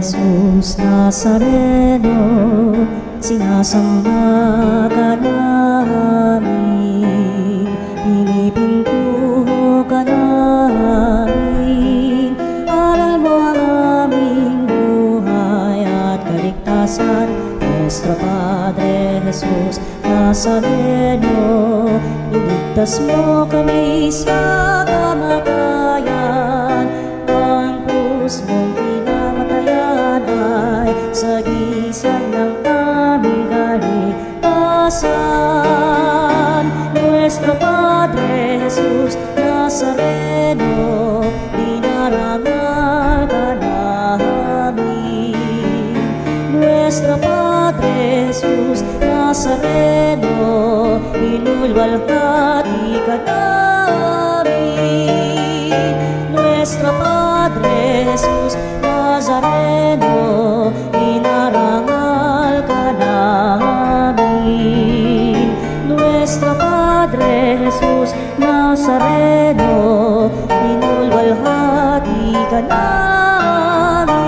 Jesus Nazareno, sinasamba ka namin, pinipinto ka namin. Aral mo ang aming buhay at kaligtasan, Nuestro Padre Jesus Nazareno. Iligtas mo kami sa kamatayan, ang krus mong pinamatayan ay sagisag ng aming kaligtasan. Nuestro Padre Jesus Nazareno, dinarangal ka namin. Nuestro Padre Jesus Nazareno, inulwalhati ka namin. Nuestro Padre Jesus Nazareno, inarangal ka namin. Nuestro Padre Jesus Nazareno, inulwalhati ka namin.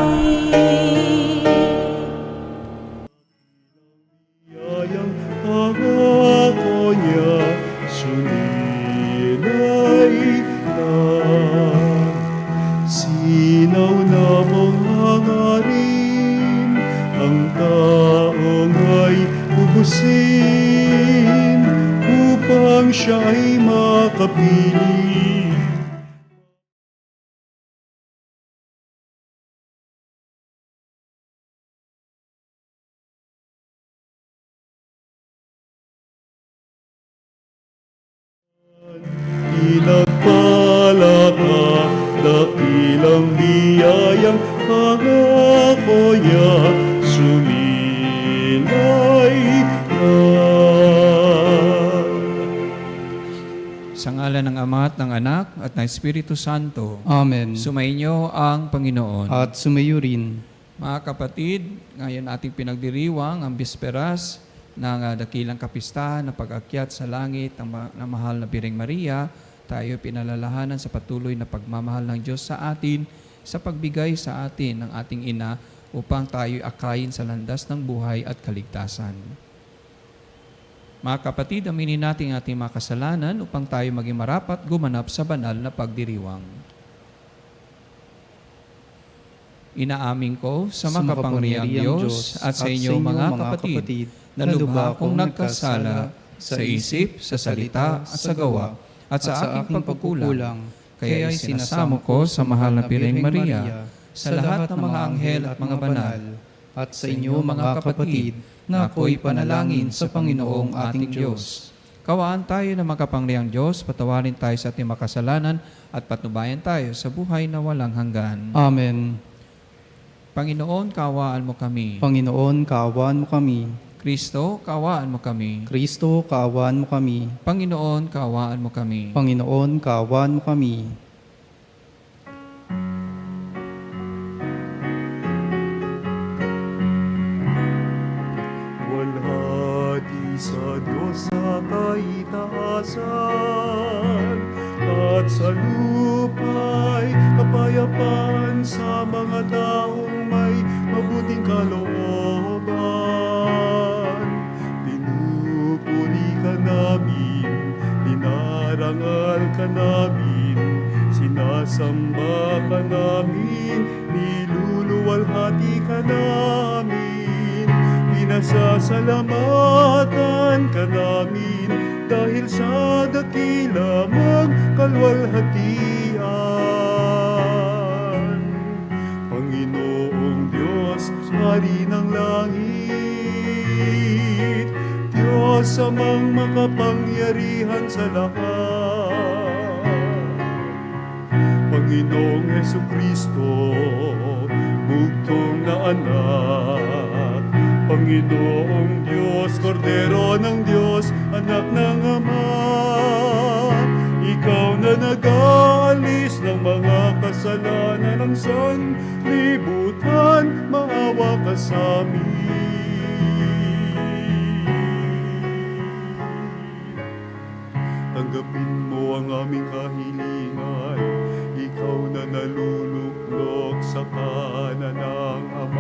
Biyayang pangako niya, suninay lang. Sinaw na mong hangarin, ang taong ay ubusin, upang siya ay makapili. Pinagpala ka, dakilang biyayang pangako niya, suminay ka. Sa ngalan ng Ama at ng Anak at ng Espiritu Santo, Amen. sumainyo ang Panginoon. At sumayo rin. Mga kapatid, ngayon ating pinagdiriwang ang bisperas ng dakilang kapistahan na pag-akyat sa langit ng mahal na Birheng Maria. Tayo pinalalahanan sa patuloy na pagmamahal ng Diyos sa atin, sa pagbigay sa atin ng ating ina upang tayo akayin sa landas ng buhay at kaligtasan. Mga kapatid, aminin natin ang ating mga kasalanan upang tayo maging marapat gumanap sa banal na pagdiriwang. Inaamin ko sa makapangyarihang Diyos at sa inyo mga kapatid na lubha akong nagkasala sa isip, sa salita at sa gawa at sa aking pagkukulang. Kaya ay sinasamo ko sa mahal na Birheng Maria, sa lahat ng mga anghel at mga banal, at sa inyo mga kapatid na ako'y panalangin sa Panginoong ating Diyos. Kawaan tayo ng makapangyarihang Diyos, patawarin tayo sa ating makasalanan at patnubayan tayo sa buhay na walang hanggan. Amen. Panginoon, kaawaan mo kami. Panginoon, kaawaan mo kami. Kristo, kaawaan mo kami. Kristo, kaawaan mo kami. Panginoon, kaawaan mo kami. Panginoon, kaawaan mo kami. Walhati sa Diyos sa kaitaasan, at sa lupa'y kapayapaan sa mga taong may mabuting kalooban. Pinupuri ka namin, dinarangal ka namin, sinasamba ka namin, niluluwalhati ka namin, pinasasalamatan ka namin, dahil sa dakila mong kalwalhatian. Panginoong Diyos, Hari ng langit, Diyos amang makapangyarihan sa lahat. Panginoong Hesukristo, bugtong na anak, Panginoong Diyos, Kordero ng Diyos, anak ng Ama, ikaw na nag-aalis ng mga kasalanan ng sanlibutan, maawa ka sa amin. Tanggapin mo ang aming kahilingan, ikaw na naluluklok sa kanan ng Ama.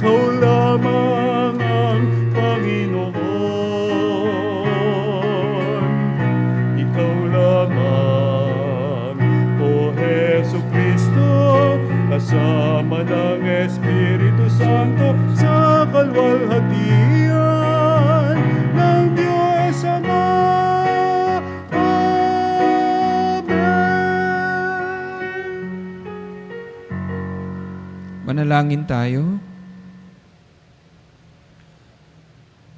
ikaw lamang ang Panginoon. Ikaw lamang, O Hesu Kristo, kasama ng Espiritu Santo sa kalwalhatian ng Diyos Ama. Manalangin tayo.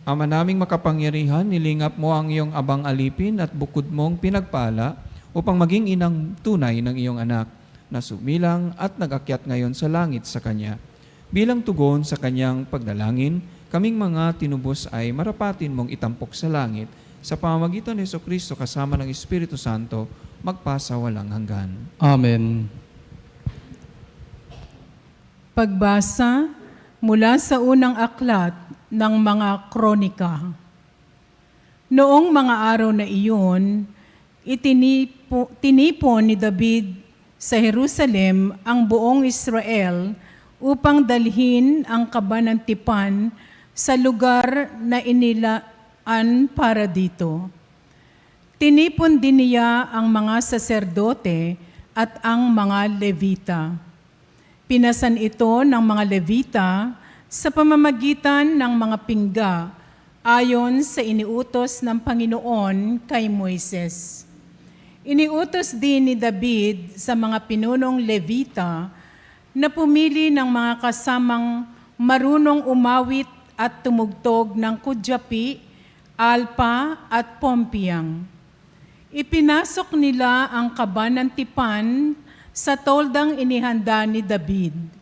Ama naming makapangyarihan, nilingap mo ang iyong abang alipin at bukod mong pinagpala upang maging inang tunay ng iyong anak na sumilang at nag-akyat ngayon sa langit sa Kanya. Bilang tugon sa Kanyang pagdalangin, kaming mga tinubos ay marapatin mong itampok sa langit sa pamamagitan ni Jesucristo kasama ng Espiritu Santo magpasa walang hanggan. Amen. Pagbasa mula sa unang aklat ng mga kronika. Noong mga araw na iyon, tinipon ni David sa Jerusalem ang buong Israel upang dalhin ang kaban ng tipan sa lugar na inilaan para dito. Tinipon din niya ang mga saserdote at ang mga Levita. Pinasan ito ng mga Levita sa pamamagitan ng mga pingga ayon sa iniutos ng Panginoon kay Moises. Iniutos din ni David sa mga pinunong Levita na pumili ng mga kasamang marunong umawit at tumugtog ng kudyapi, alpa at pompiyang. Ipinasok nila ang kaban ng tipan sa toldang inihanda ni David.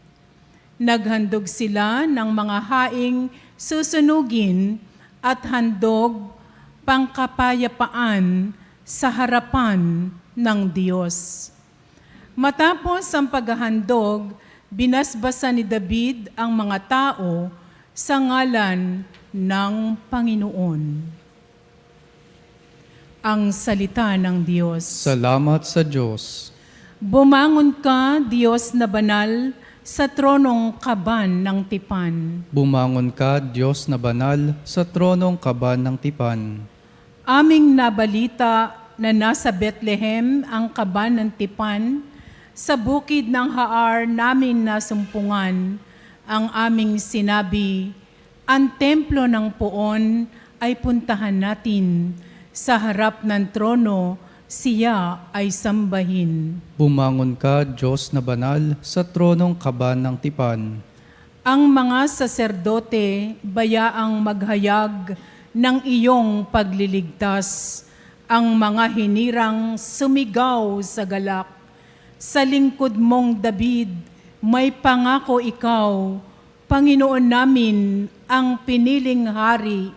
Naghandog sila ng mga haing susunugin at handog pangkapayapaan sa harapan ng Diyos. Matapos ang paghahandog, binasbasa ni David ang mga tao sa ngalan ng Panginoon. Ang salita ng Diyos. Salamat sa Diyos. Bumangon ka, Diyos na banal, sa tronong kaban ng tipan. Bumangon ka, Diyos na banal, sa tronong kaban ng tipan. Aming nabalita na nasa Bethlehem ang kaban ng tipan, sa bukid ng Haar namin nasumpungan, ang aming sinabi, ang templo ng Poon ay puntahan natin, sa harap ng trono, siya ay sambahin. Bumangon ka, Diyos na banal, sa tronong kaban ng tipan. Ang mga saserdote bayaang maghayag ng iyong pagliligtas, ang mga hinirang sumigaw sa galak. Sa lingkod mong David, may pangako ikaw, Panginoon namin, ang piniling hari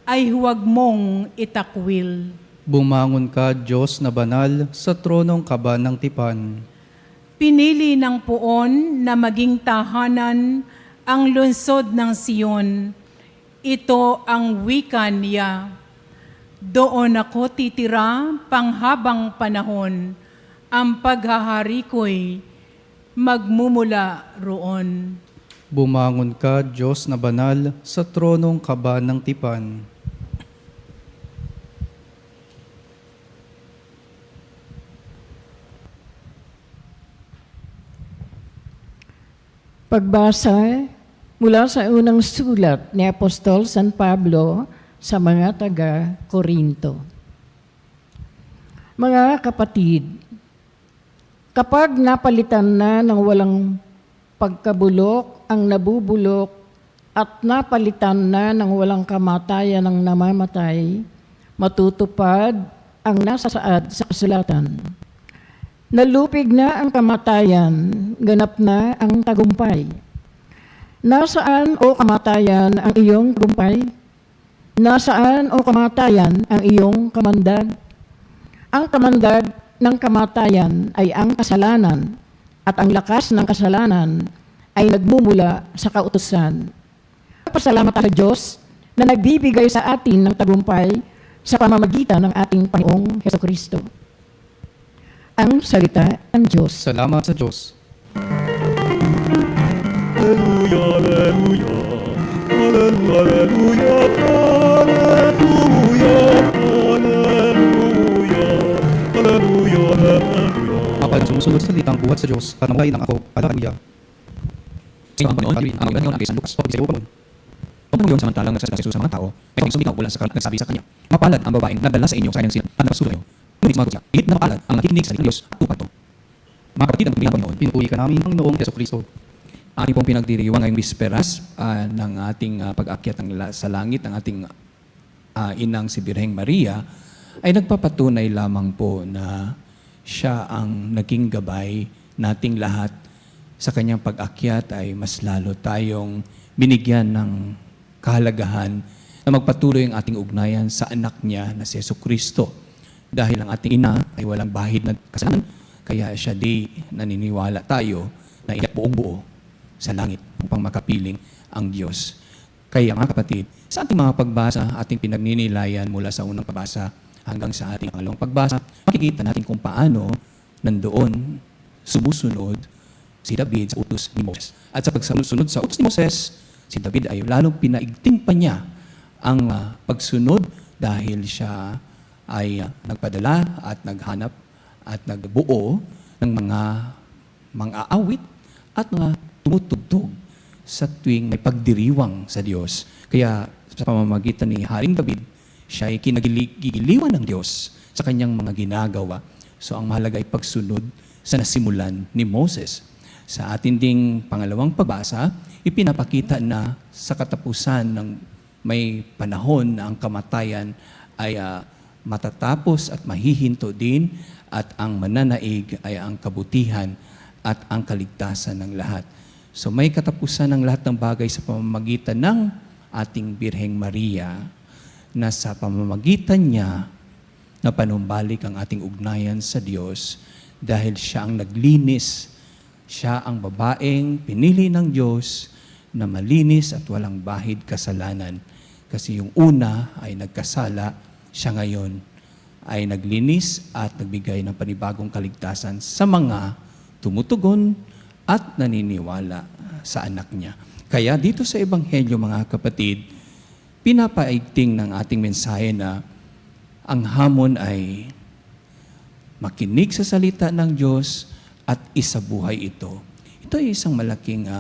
ay huwag mong itakwil. Bumangon ka, Diyos na banal, sa tronong kaban ng tipan. Pinili ng Poon na maging tahanan ang lungsod ng Sion. Ito ang wika niya. Doon ako titira panghabang panahon. Ang paghahari ko'y magmumula roon. Bumangon ka, Diyos na banal, sa tronong kaban ng tipan. Pagbasa mula sa unang sulat ni Apostol San Pablo sa mga taga-Korinto. Mga kapatid, kapag napalitan na ng walang pagkabulok ang nabubulok at napalitan na ng walang kamatayan ng namamatay, matutupad ang nasasaad sa kasulatan. Nalupig na ang kamatayan, ganap na ang tagumpay. Nasaan o kamatayan ang iyong tagumpay? Nasaan o kamatayan ang iyong kamandag? Ang kamandag ng kamatayan ay ang kasalanan, at ang lakas ng kasalanan ay nagmumula sa kautusan. Pasalamat sa Diyos na nagbibigay sa atin ng tagumpay sa pamamagitan ng ating Panginoong Jesucristo. Ang salita ng Diyos. Salamat sa Diyos. Hallelujah, hallelujah. Hallelujah, hallelujah, hallelujah, hallelujah, hallelujah. Kapag sumusunod sa salitang buhat sa Diyos, kanaway ng ako, hallelujah. Sa ang Panginoon, ang ilan ng San Lucas. O, sa iyo pa mo. Huwag mo yung samantalang nagsasalita si Jesus sa mga tao, ay sumigaw mula sa nagsabi sa kanya, mapalad ang babaeng nadala sa inyo sa kanyang sila, ang napasulo niyo. Ngunit sumagot siya, higit na mapalad ang nakikinig sa Diyos at tupad to. Mga kapatid, ang pagbilang Panginoon, Pinupuri ka namin, Panginoong Yeso Kristo. ating pong pinagdiriwang ngayong bisperas ng ating pag-akyat sa langit, ng ating inang si Birheng Maria, ay nagpapatunay lamang po na siya ang naging gabay nating lahat sa kanyang pag-akyat ay mas lalo tayong binigyan ng kahalagahan na magpatuloy ang ating ugnayan sa anak niya na si Jesucristo. Dahil ang ating ina ay walang bahid na kasalanan, kaya siya di naniniwala tayo na iyak buong buo sa langit upang makapiling ang Diyos. Kaya mga kapatid, sa ating mga pagbasa, ating pinagninilayan mula sa unang pagbasa hanggang sa ating pangalawang pagbasa, makikita natin kung paano nandoon sumusunod si David sa utos ni Moses. At sa pagsunod sa utos ni Moses, si David ay lalong pinaigting pa niya ang pagsunod dahil siya ay nagpadala at naghanap at nagbuo ng mga awit at mga tumutugtog sa tuwing may pagdiriwang sa Diyos. Kaya sa pamamagitan ni Haring David, siya ay kinagiliwan ng Diyos sa kanyang mga ginagawa. So ang mahalaga ay pagsunod sa nasimulan ni Moses. Sa atin ding pangalawang pagbasa, ipinapakita na sa katapusan ng may panahon na ang kamatayan ay matatapos at mahihinto din at ang mananaig ay ang kabutihan at ang kaligtasan ng lahat. So may katapusan ng lahat ng bagay sa pamamagitan ng ating Birheng Maria na sa pamamagitan niya na panumbalik ang ating ugnayan sa Diyos dahil siya ang naglinis. Siya ang babaeng pinili ng Diyos na malinis at walang bahid kasalanan. Kasi yung una ay nagkasala, siya ngayon ay naglinis at nagbigay ng panibagong kaligtasan sa mga tumutugon at naniniwala sa anak niya. Kaya dito sa Ebanghelyo, mga kapatid, pinapaigting ng ating mensahe na ang hamon ay makinig sa salita ng Diyos at isabuhay ito. Ito ay isang malaking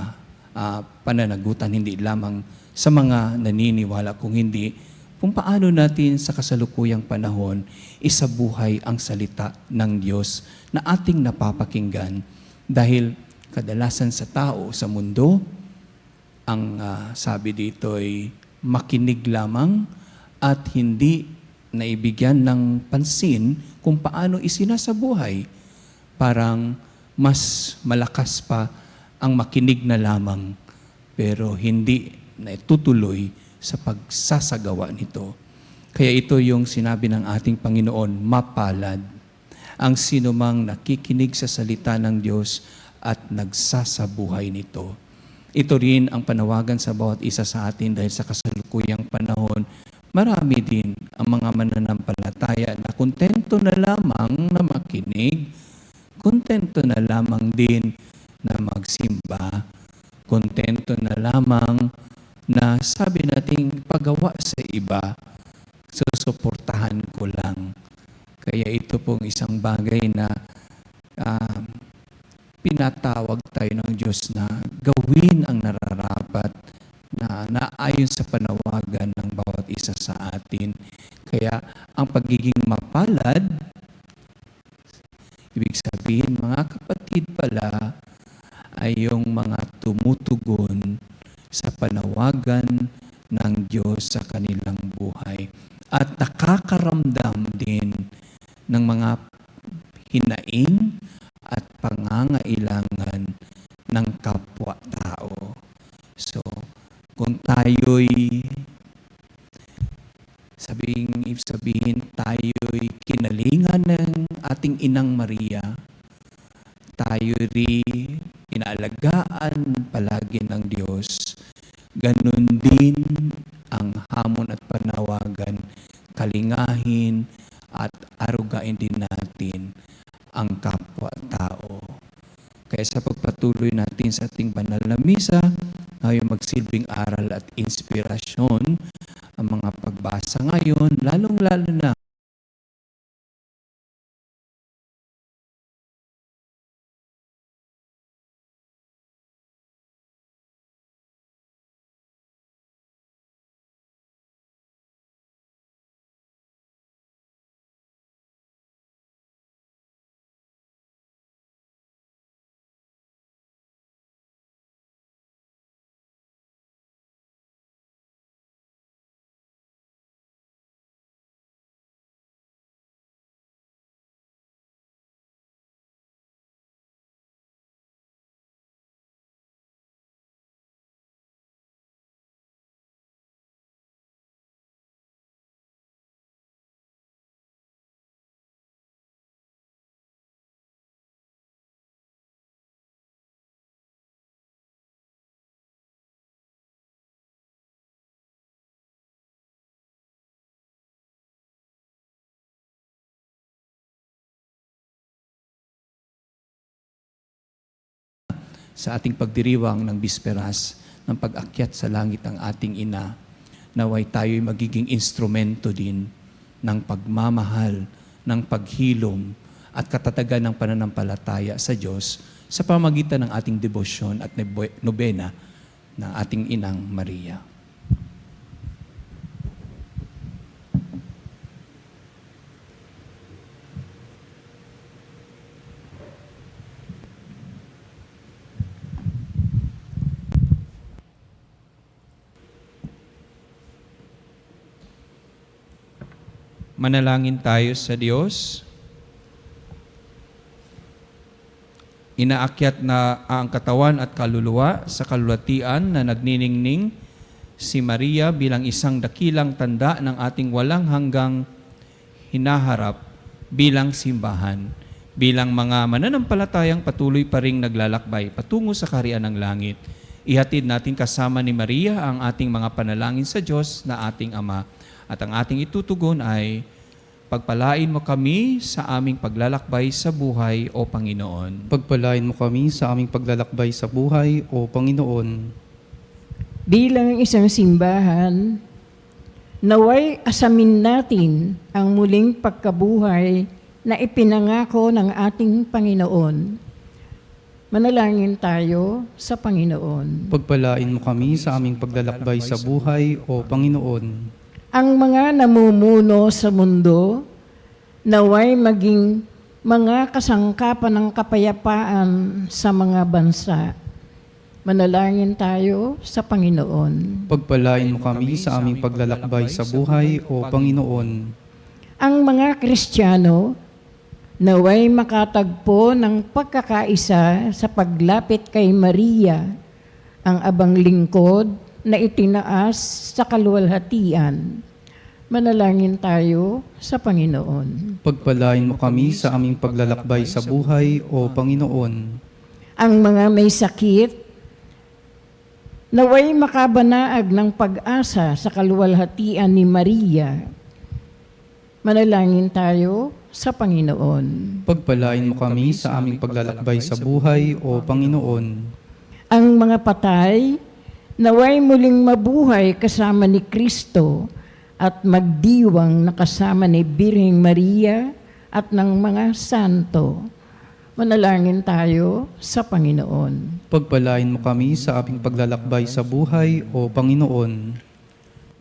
pananagutan, hindi lamang sa mga naniniwala, kung hindi kung paano natin sa kasalukuyang panahon isabuhay ang salita ng Diyos na ating napapakinggan. Dahil kadalasan sa tao, sa mundo, ang sabi dito ay makinig lamang at hindi naibigyan ng pansin kung paano isinasabuhay. Parang mas malakas pa ang makinig na lamang pero hindi na itutuloy sa pagsasagawa nito. Kaya ito yung sinabi ng ating Panginoon, mapalad ang sinumang nakikinig sa salita ng Diyos at nagsasabuhay nito. Ito rin ang panawagan sa bawat isa sa atin dahil sa kasalukuyang panahon, marami din ang mga mananampalataya na kontento na lamang na makinig, kontento na lamang din na magsimba, kontento na lamang na sabi nating pagawa sa iba, susuportahan ko lang. Kaya ito pong isang bagay na pinatawag tayo ng Diyos na gawin ang nararapat na naayon sa panawagan ng bawat isa sa atin. Kaya ang pagiging mapalad, ibig sabihin mga kapatid pala, ay yung mga tumutugon sa panawagan ng Diyos sa kanilang buhay at nakakaramdam din ng mga hinaing at pangangailangan ng kapwa-tao. So, kung tayo'y sabihin tayo'y kinalingan ng ating Inang Maria, tayo rin inaalagaan palagi ng Diyos, ganun din ang hamon at panawagan, kalingahin at arugain din natin ang kapwa-tao. Kaya sa pagpatuloy natin sa ating banal na misa, magsilbing aral at inspirasyon ang mga pagbasa ngayon, lalong-lalo na sa ating pagdiriwang ng bisperas ng pag-akyat sa langit ng ating ina, naway tayo'y magiging instrumento din ng pagmamahal, ng paghilom at katatagan ng pananampalataya sa Diyos sa pamagitan ng ating debosyon at nobena ng ating inang Maria. Manalangin tayo sa Diyos. Inaakyat na ang katawan at kaluluwa sa kalulatian na nagniningning si Maria bilang isang dakilang tanda ng ating walang hanggang hinaharap bilang simbahan, bilang mga mananampalatayang patuloy pa ring naglalakbay patungo sa kaharian ng langit. Ihatid natin kasama ni Maria ang ating mga panalangin sa Diyos na ating Ama. At ang ating itutugon ay, pagpalain mo kami sa aming paglalakbay sa buhay, O Panginoon. Pagpalain mo kami sa aming paglalakbay sa buhay, O Panginoon. Bilang isang simbahan, naway asamin natin ang muling pagkabuhay na ipinangako ng ating Panginoon. Manalangin tayo sa Panginoon. Pagpalain mo kami sa aming paglalakbay sa buhay, O Panginoon. Ang mga namumuno sa mundo, naway maging mga kasangkapan ng kapayapaan sa mga bansa. Manalangin tayo sa Panginoon. Pagpalain mo kami sa aming paglalakbay sa buhay, O Panginoon. Ang mga Kristiyano, naway makatagpo ng pagkakaisa sa paglapit kay Maria, ang abang lingkod na itinaas sa kaluwalhatian. Manalangin tayo sa Panginoon. Pagpalain mo kami sa aming paglalakbay sa buhay, O Panginoon. Ang mga may sakit, naway makabanaag ng pag-asa sa kaluwalhatian ni Maria. Manalangin tayo sa Panginoon. Pagpalain mo kami sa aming paglalakbay sa buhay, O Panginoon. Ang mga patay, naway muling mabuhay kasama ni Kristo at magdiwang na kasama ni Birheng Maria at ng mga santo. Manalangin tayo sa Panginoon. Pagpalain mo kami sa aming paglalakbay sa buhay, O Panginoon.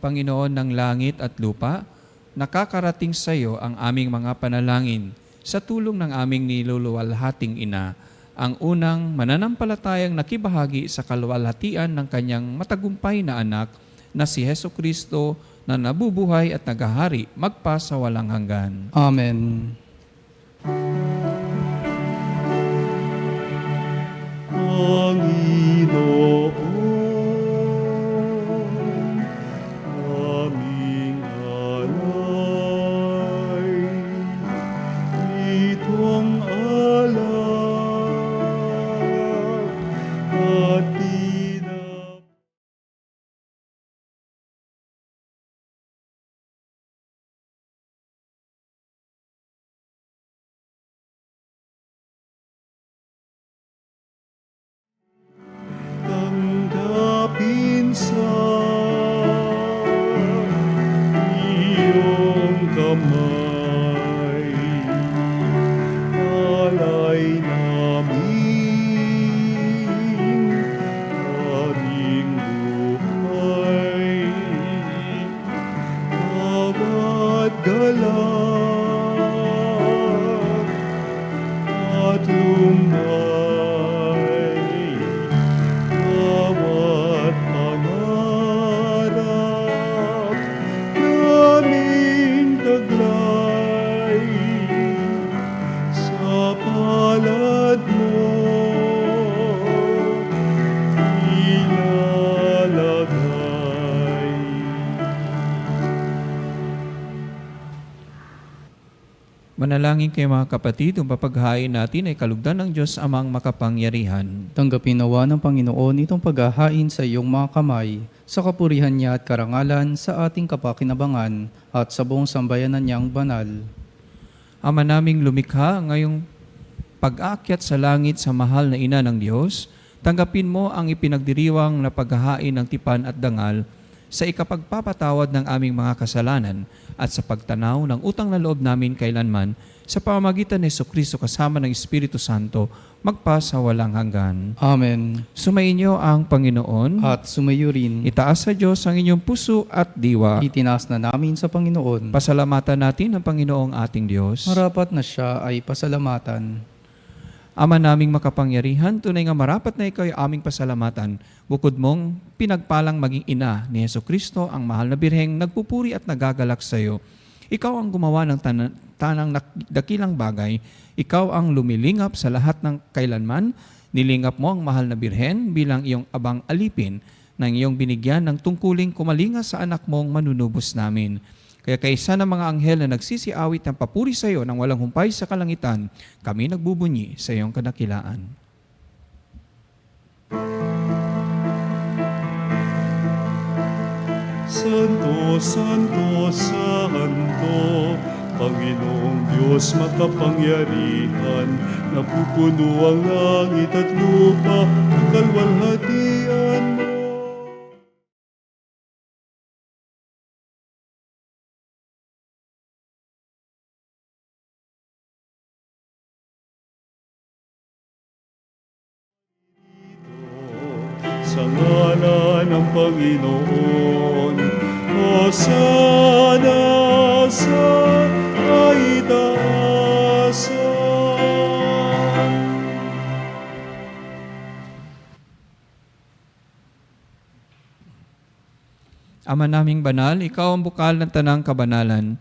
Panginoon ng langit at lupa, nakakarating sa iyo ang aming mga panalangin sa tulong ng aming niluluwalhating ina, ang unang mananampalatayang nakibahagi sa kaluwalhatian ng kanyang matagumpay na anak na si Heso Kristo na nabubuhay at naghahari magpa sa walang hanggan. Amen. Panginoon, aming alay, itong alak at tinap. Manalangin kayo mga kapatid, ang papaghain natin ay kalugdan ng Diyos amang makapangyarihan. Tanggapin nawa ng Panginoon itong paghahain sa iyong mga kamay, sa kapurihan niya at karangalan sa ating kapakinabangan at sa buong sambayanan niyang banal. Ama naming lumikha, ngayong pag-aakyat sa langit sa mahal na ina ng Diyos, tanggapin mo ang ipinagdiriwang na paghahain ng tipan at dangal sa ikapagpapatawad ng aming mga kasalanan at sa pagtanaw ng utang na loob namin kailanman sa pamamagitan ni Jesucristo kasama ng Espiritu Santo magpa sa walang hanggan. Amen. Sumainyo ang Panginoon. At sumayo rin, Itaas sa Diyos ang inyong puso at diwa. itinaas na namin sa Panginoon. Pasalamatan natin ang Panginoong ating Diyos. Marapat na siya ay pasalamatan. Ama naming makapangyarihan, tunay nga marapat na ikaw ay aming pasalamatan. Bukod mong pinagpalang maging ina ni Jesucristo, ang mahal na birheng nagpupuri at nagagalak sa iyo. Ikaw ang gumawa ng tanang dakilang bagay. Ikaw ang lumilingap sa lahat ng kailanman. Nilingap mo ang mahal na birhen bilang iyong abang alipin nang iyong binigyan ng tungkuling kumalinga sa anak mong manunubos namin. Kaya kaysa ng mga anghel na nagsisiawit ng papuri sa iyo nang walang humpay sa kalangitan, kami nagbubunyi sa iyong kadakilaan. Santo, Santo, Santo, Panginoong Diyos makapangyarihan, napupuno ang langit at lupa, ang kalwalhatian mo. Sa ngalan ng Panginoon, Hosana sa kaitaasan. Ama naming banal, ikaw ang bukal ng tanang kabanalan.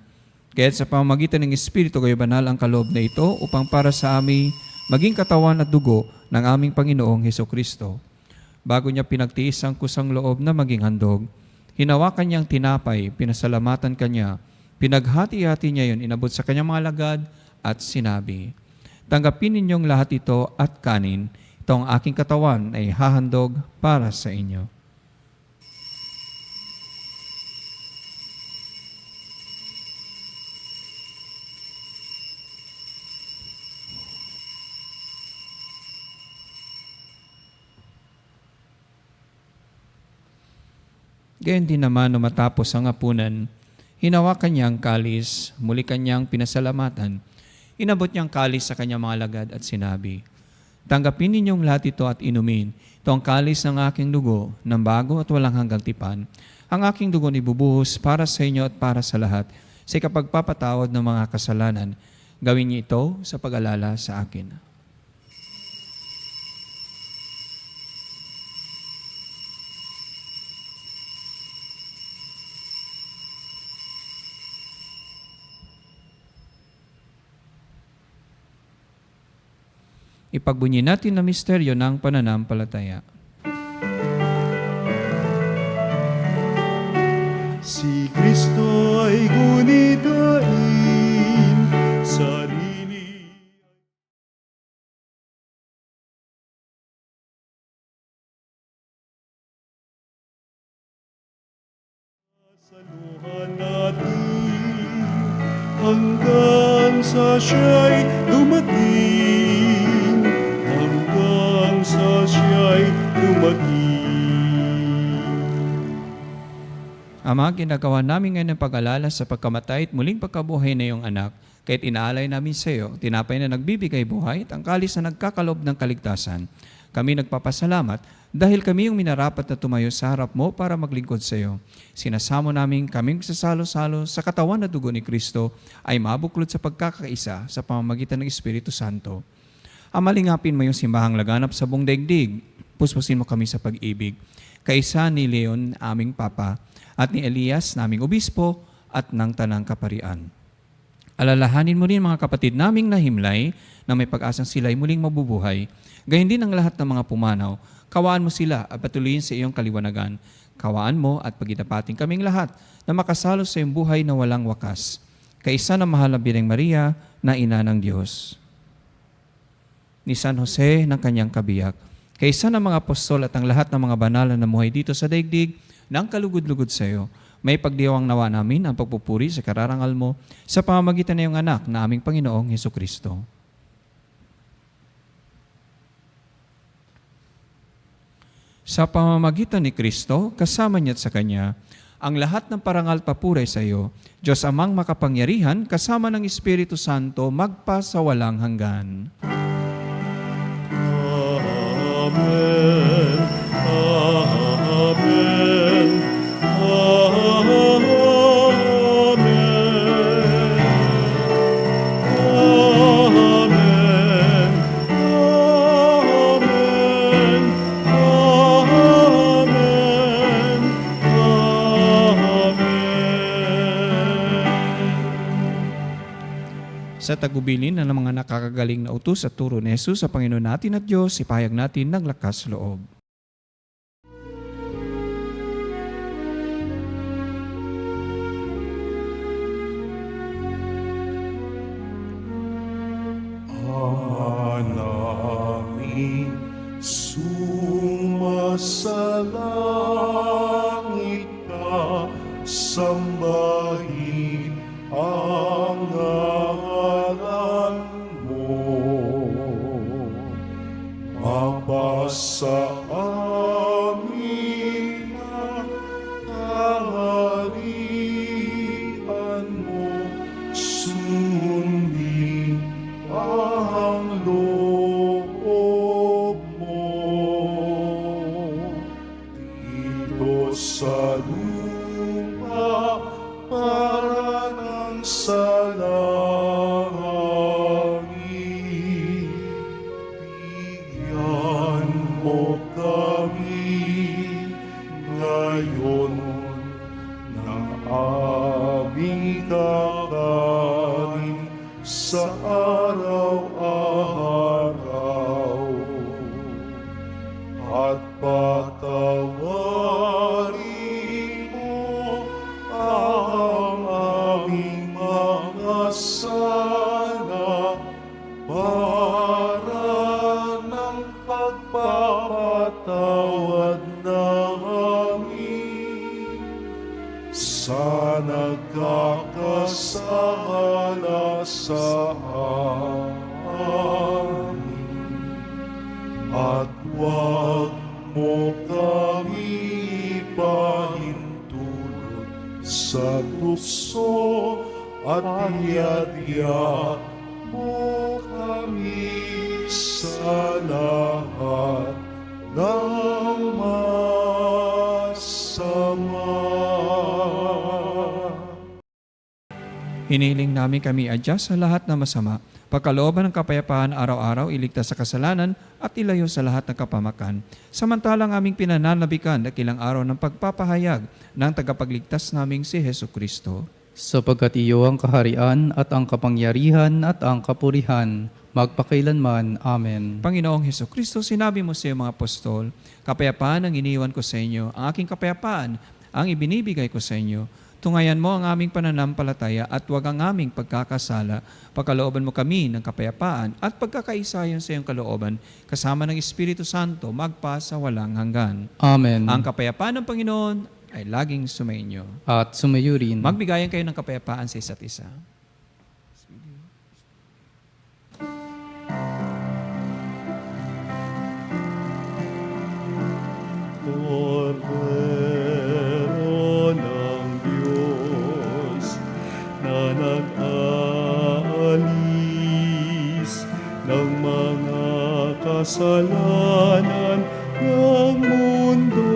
Kaya't sa pamamagitan ng Espiritu kayo banal ang kaloob na ito upang para sa amin maging katawan at dugo ng aming Panginoong Hesukristo. Bago niya pinagtiis ang kusang loob na maging handog, hinawakan niyang tinapay, pinasalamatan kanya, pinaghati-hati niya yun, inabot sa kanyang mga lagad at sinabi, "Tanggapin ninyong lahat ito at kanin, ito ang aking katawan ay hahandog para sa inyo." Gayon din naman nung matapos ang hapunan, hinawakan niya ang kalis, muli kanyang pinasalamatan. Inabot niya ang kalis sa kanyang mga lagad at sinabi, "Tanggapin ninyong lahat ito at inumin. Ito ang kalis ng aking dugo, ng bago at walang hanggang tipan. Ang aking dugo ibubuhos para sa inyo at para sa lahat, sa ikapagpapatawad ng mga kasalanan. Gawin niyo ito sa pag-alala sa akin." Ipagbunyi natin na misteryo ng pananampalataya. Si Kristo ay gunitain, sarili saluhan natin, hanggang sa siya'y dumating, hanggang sa siya'y dumating. Ama, ginagawa namin ngayon ng pag-alala sa pagkamatay at muling pagkabuhay na iyong anak. Kahit inaalay namin sa iyo, tinapay na nagbibigay buhay at ang kalis na nagkakalob ng kaligtasan. Kami nagpapasalamat dahil kami yung minarapat na tumayo sa harap mo para maglingkod sa iyo. Sinasamo namin kaming sasalo-salo sa katawan na dugo ni Kristo ay mabuklod sa pagkakaisa sa pamamagitan ng Espiritu Santo. Amalingapin mo yung simbahang laganap sa buong daigdig. Puspusin mo kami sa pag-ibig. Kaisa ni Leon, aming Papa, at ni Elias, naming obispo, at ng Tanang Kaparian. Alalahanin mo rin mga kapatid naming nahimlay na may pag-asang sila ay muling mabubuhay. Gayon din ang lahat ng mga pumanaw. Kawaan mo sila at patuloyin sa iyong kaliwanagan. Kawaan mo at pagitapatin kaming lahat na makasalo sa iyong buhay na walang wakas. kaisa ng mahal na Birheng Maria na ina ng Diyos, ni San Jose ng kanyang kabiyak, kaisa ng mga apostol at ang lahat ng mga banal na namuhay dito sa daigdig ng kalugod-lugod sa iyo, may pagdiwang nawa namin ang pagpupuri sa kararangal mo sa pamamagitan ng iyong anak na aming Panginoong Hesukristo. Sa pamamagitan ni Kristo, kasama niya at sa Kanya, ang lahat ng parangal papuri sa iyo, Diyos Amang makapangyarihan, kasama ng Espiritu Santo, magpasawalang hanggan. Amen. Amen. Amen. Amen. Amen. Amen. Sa tagubilin na ng mga nakakagaling na utos at turo ni Jesus sa Panginoon natin at Diyos, ipahayag natin ng lakas loob. Ama namin, sumasalangit ka, sambahin ang ngalan mo. Mapasa amin ang kaharian mo, sundin ang loob mo dito sa lupa para ng sa langit. Bigyan mo kami ngayon ng aming kakanin sa araw-araw, at patawarin mo ang aming mga sala para ng pagpapatawad namin sa nagkakasala sa amin. At huwag mo kami ipahintulot sa tukso, at iadya mo kami sa lahat ng masama. Hinihiling namin kami adya sa lahat ng masama, pagkalooban ng kapayapaan araw-araw, iligtas sa kasalanan at ilayo sa lahat ng kapamakan. Samantalang aming pinananabikan dakilang araw ng pagpapahayag ng tagapagligtas naming si Hesukristo. Sapagkat iyo ang kaharian at ang kapangyarihan at ang kapurihan, magpakailanman. Amen. Panginoong Hesukristo, sinabi mo sa iyong mga apostol, kapayapaan ang iniwan ko sa inyo, ang aking kapayapaan ang ibinibigay ko sa inyo. Tungayan mo ang aming pananampalataya at huwag ang aming pagkakasala. Pagkalooban mo kami ng kapayapaan at pagkakaisayon sa iyong kalooban, kasama ng Espiritu Santo, magpa sa walang hanggan. Amen. Ang kapayapaan ng Panginoon ay laging sumainyo. At sumayo rin. Magbigayan kayo ng kapayapaan sa isa't isa. Kordero ng Diyos na nag-aalis ng mga kasalanan ng mundo,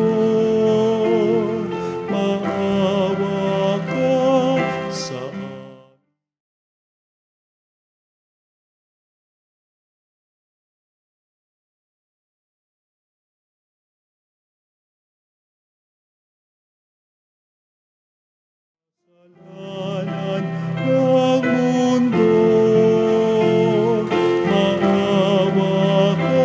maawa ka sa amin. Kasalanan ng mundo, maawa ka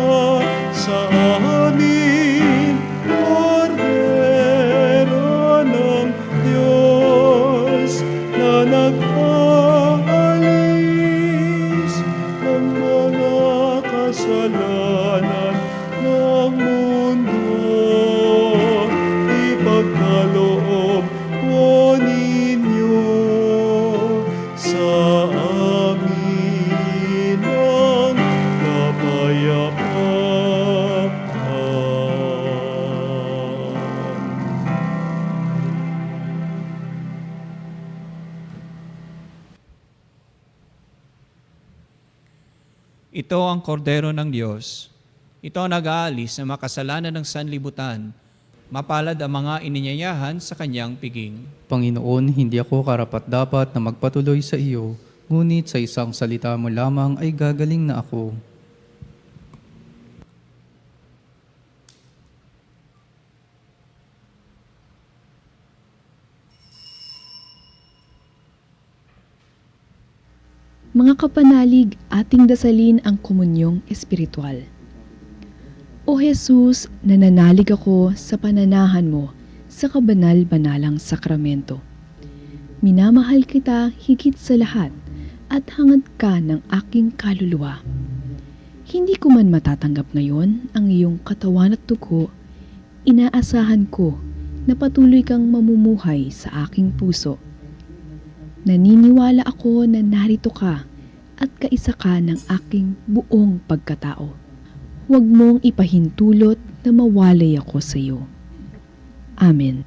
Ito ang kordero ng Diyos. Ito ang nag-aalis ng makasalanan ng sanlibutan. Mapalad ang mga ininyayahan sa kanyang piging. Panginoon, hindi ako karapat-dapat na magpatuloy sa iyo, ngunit sa isang salita mo lamang ay gagaling na ako. Mga kapanalig, ating dasalin ang komunyong espiritual. O Jesus, nananalig ako sa pananahan mo sa kabanal-banalang sakramento. Minamahal kita higit sa lahat at hangad ka ng aking kaluluwa. Hindi ko man matatanggap ngayon ang iyong katawan at dugo, inaasahan ko na patuloy kang mamumuhay sa aking puso. Naniniwala ako na narito ka at kaisa ka ng aking buong pagkatao. Huwag mong ipahintulot na mawalay ako sa iyo. Amen.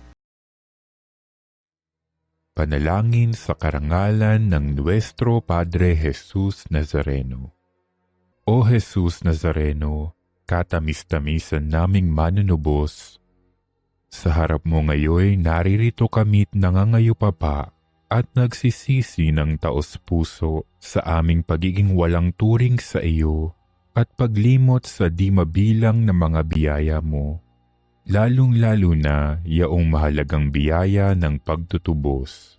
Panalangin sa karangalan ng Nuestro Padre Jesus Nazareno. O Jesus Nazareno, katamis-tamisan naming manunubos, sa harap mo ngayon naririto kami't nangangayupapa at nagsisisi ng taos-puso sa aming pagiging walang turing sa iyo at paglimot sa di mabilang na mga biyaya mo, lalong-lalo na yaong mahalagang biyaya ng pagtutubos.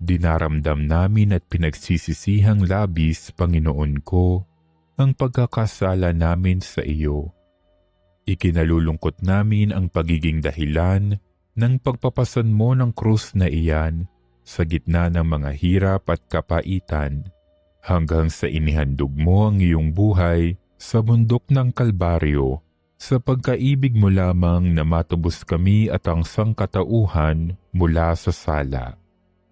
Dinaramdam namin at pinagsisisihang labis, Panginoon ko, ang pagkakasala namin sa iyo. Ikinalulungkot namin ang pagiging dahilan ng pagpapasan mo ng krus na iyan sa gitna ng mga hirap at kapaitan, hanggang sa inihandog mo ang iyong buhay sa bundok ng Kalbaryo, sa pagkaibig mo lamang na matubos kami at ang sangkatauhan mula sa sala.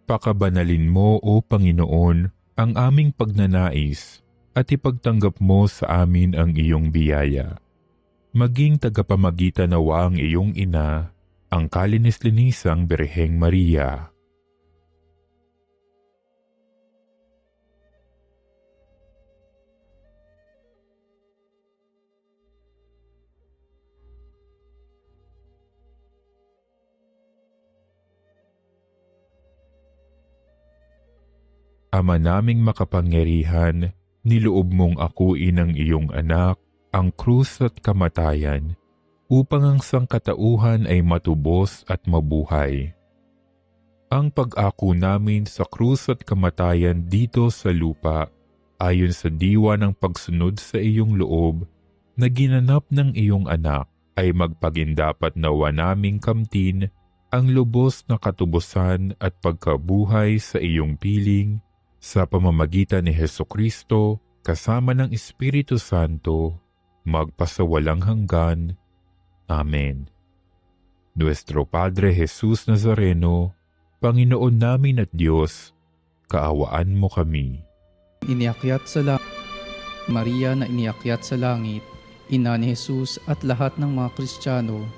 Pakabanalin mo, O Panginoon, ang aming pagnanais at ipagtanggap mo sa amin ang iyong biyaya. Maging tagapamagitan nawa ang iyong ina, ang kalinis-linisang Birheng Maria. Ama naming makapangyarihan, niloob mong akuin ang iyong anak, ang krus at kamatayan, upang ang sangkatauhan ay matubos at mabuhay. Ang pag-ako namin sa krus at kamatayan dito sa lupa, ayon sa diwa ng pagsunod sa iyong loob, na ginanap ng iyong anak, ay magpagindapat nawa naming kamtin ang lubos na katubusan at pagkabuhay sa iyong piling, sa pamamagitan ni Hesukristo, kasama ng Espiritu Santo, magpasawalang hanggan. Amen. Nuestro Padre Jesus Nazareno, Panginoon namin at Diyos, kaawaan mo kami. Iniakyat sa langit, Maria na iniakyat sa langit, Ina ni Jesus at lahat ng mga Kristiyano,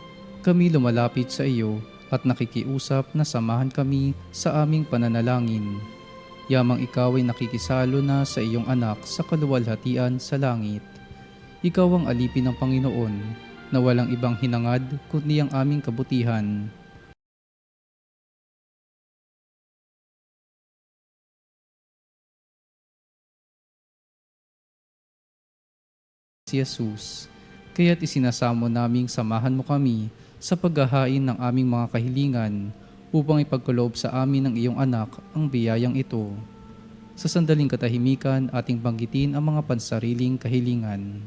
kami lumalapit sa iyo at nakikiusap na samahan kami sa aming pananalangin. Yamang ikaw ay nakikisalo na sa iyong anak sa kaluwalhatian sa langit. Ikaw ang alipin ng Panginoon na walang ibang hinangad kundi ang aming kabutihan. Si Jesus, kaya't isinasamo naming samahan mo kami sa paghahain ng aming mga kahilingan upang ipagkaloob sa amin ng iyong anak ang biyayang ito. Sa sandaling katahimikan, ating banggitin ang mga pansariling kahilingan.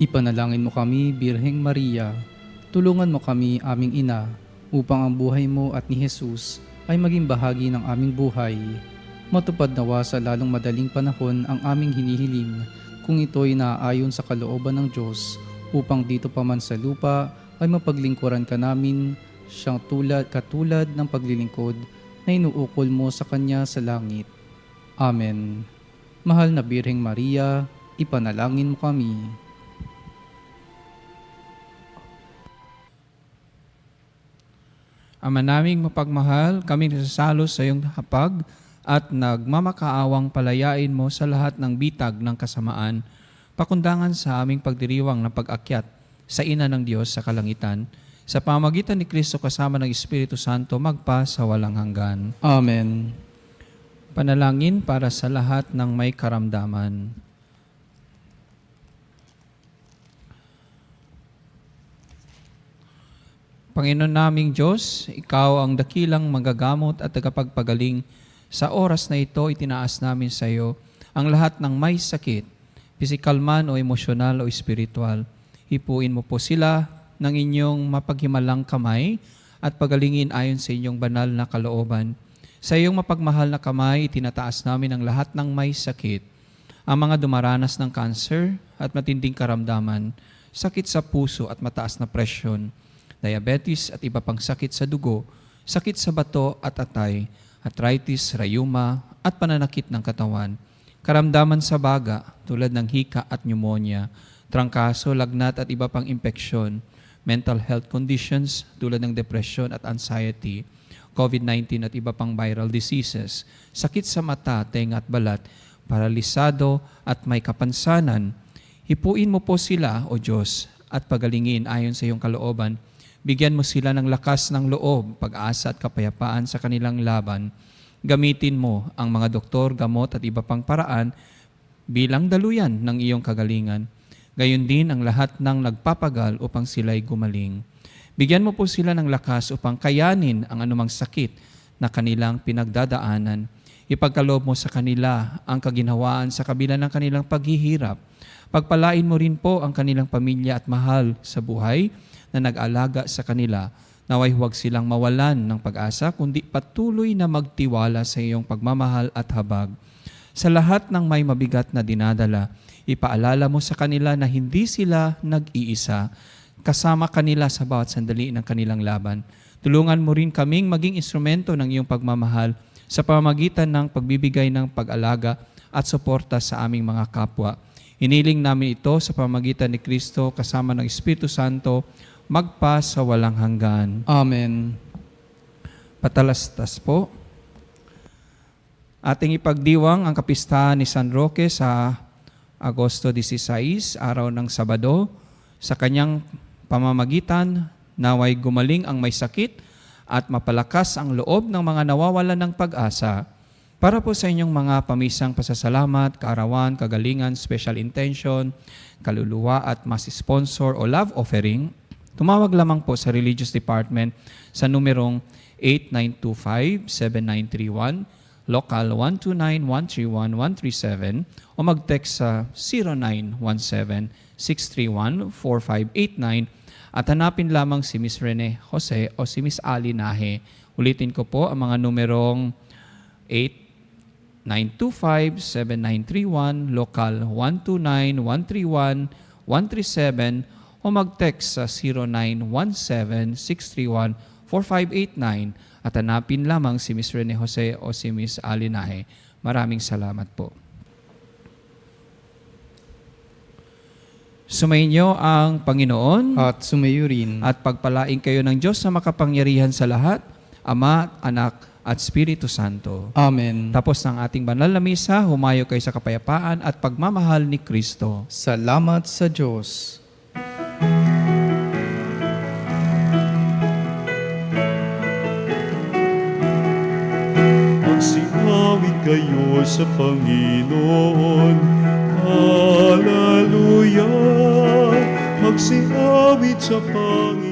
Ipanalangin mo kami, Birheng Maria, tulungan mo kami, aming ina, upang ang buhay mo at ni Jesus ay maging bahagi ng aming buhay. Matupad nawa sa lalong madaling panahon ang aming hinihiling kung ito'y naaayon sa kalooban ng Diyos upang dito pa man sa lupa ay mapaglingkuran ka namin siyang katulad ng paglilingkod na inuukol mo sa Kanya sa langit. Amen. Mahal na Birheng Maria, ipanalangin mo kami. Ama naming mapagmahal, kami nasasalo sa iyong hapag at nagmamakaawang palayain mo sa lahat ng bitag ng kasamaan, pakundangan sa aming pagdiriwang ng pag-akyat sa Ina ng Diyos sa kalangitan, sa pamagitan ni Kristo kasama ng Espiritu Santo, magpa sa walang hanggan. Amen. Panalangin para sa lahat ng may karamdaman. Panginoon naming Diyos, Ikaw ang dakilang magagamot at tagapagpagaling. Sa oras na ito, itinaas namin sa iyo ang lahat ng may sakit, pisikal man o emosyonal o espiritual. Hipuin mo po sila ng inyong mapaghimalang kamay at pagalingin ayon sa inyong banal na kalooban. Sa iyong mapagmahal na kamay, itinataas namin ang lahat ng may sakit, ang mga dumaranas ng cancer at matinding karamdaman, sakit sa puso at mataas na presyon, diabetes at iba pang sakit sa dugo, sakit sa bato at atay, arthritis, rayuma at pananakit ng katawan, karamdaman sa baga tulad ng hika at pneumonia, trangkaso, lagnat at iba pang impeksyon, mental health conditions tulad ng depression at anxiety, COVID-19 at iba pang viral diseases, sakit sa mata, tenga at balat, paralisado at may kapansanan. Hipuin mo po sila, O Diyos, at pagalingin ayon sa iyong kalooban. Bigyan mo sila ng lakas ng loob, pag-asa at kapayapaan sa kanilang laban. Gamitin mo ang mga doktor, gamot at iba pang paraan bilang daluyan ng iyong kagalingan. Gayon din ang lahat ng nagpapagal upang sila'y gumaling. Bigyan mo po sila ng lakas upang kayanin ang anumang sakit na kanilang pinagdadaanan. Ipagkaloob mo sa kanila ang kaginhawaan sa kabila ng kanilang paghihirap. Pagpalain mo rin po ang kanilang pamilya at mahal sa buhay na nag-alaga sa kanila, naway huwag silang mawalan ng pag-asa, kundi patuloy na magtiwala sa iyong pagmamahal at habag. Sa lahat ng may mabigat na dinadala, ipaalala mo sa kanila na hindi sila nag-iisa, kasama kanila sa bawat sandali ng kanilang laban. Tulungan mo rin kaming maging instrumento ng iyong pagmamahal sa pamamagitan ng pagbibigay ng pag-alaga at suporta sa aming mga kapwa. Hiniling namin ito sa pamamagitan ni Kristo kasama ng Espiritu Santo, magpa sa walang hanggan. Amen. Patalastas po. Ating ipagdiwang ang kapistahan ni San Roque sa Agosto 16, araw ng Sabado. Sa kanyang pamamagitan, naway gumaling ang may sakit at mapalakas ang loob ng mga nawawalan ng pag-asa. Para po sa inyong mga pamisang pasasalamat, kaarawan, kagalingan, special intention, kaluluwa at mas sponsor o love offering, tumawag lamang po sa Religious Department sa numerong 8925-7931, local 129-131-137 o mag-text sa 0917-631-4589 at hanapin lamang si Miss Rene Jose o si Miss Ali Nahe. Ulitin ko po ang mga numerong 8925-7931, local 129-131-137 o mag-text sa 0917-631-4589 at hanapin lamang si Miss Rene Jose o si Miss Alinahe. Maraming salamat po. Sumainyo ang Panginoon At sumayo rin. at pagpalain kayo ng Diyos na makapangyarihan sa lahat, Ama, Anak at Espiritu Santo. Amen. Tapos ng ating banal na misa, humayo kayo sa kapayapaan at pagmamahal ni Kristo. Salamat sa Diyos. Magsiawit kayo sa Panginoon. Hallelujah! Magsiawit sa Panginoon.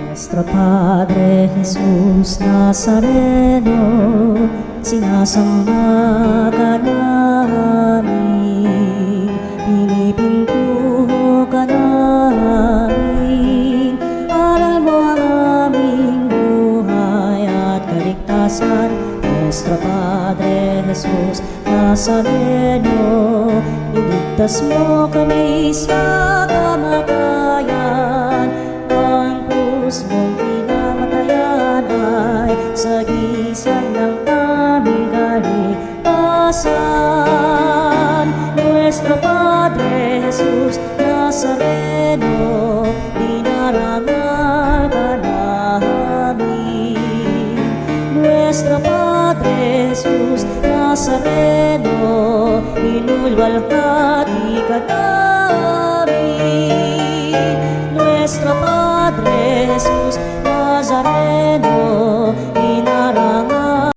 Nuestro Padre Jesús Nazareno, sinasamba ka namin, pinipintuho ka namin, aral mo ang aming buhay at kaligtasan. Nuestro Padre Jesús Nazareno, iligtas mo kami sa kamatayan, ang krus mong pinamatayan ay sagisag ng Nazareno, dinarangal ka namin. Nuestro Padre Jesus Nazareno, inulwalhati ka namin. Nuestro Padre Jesus Nazareno,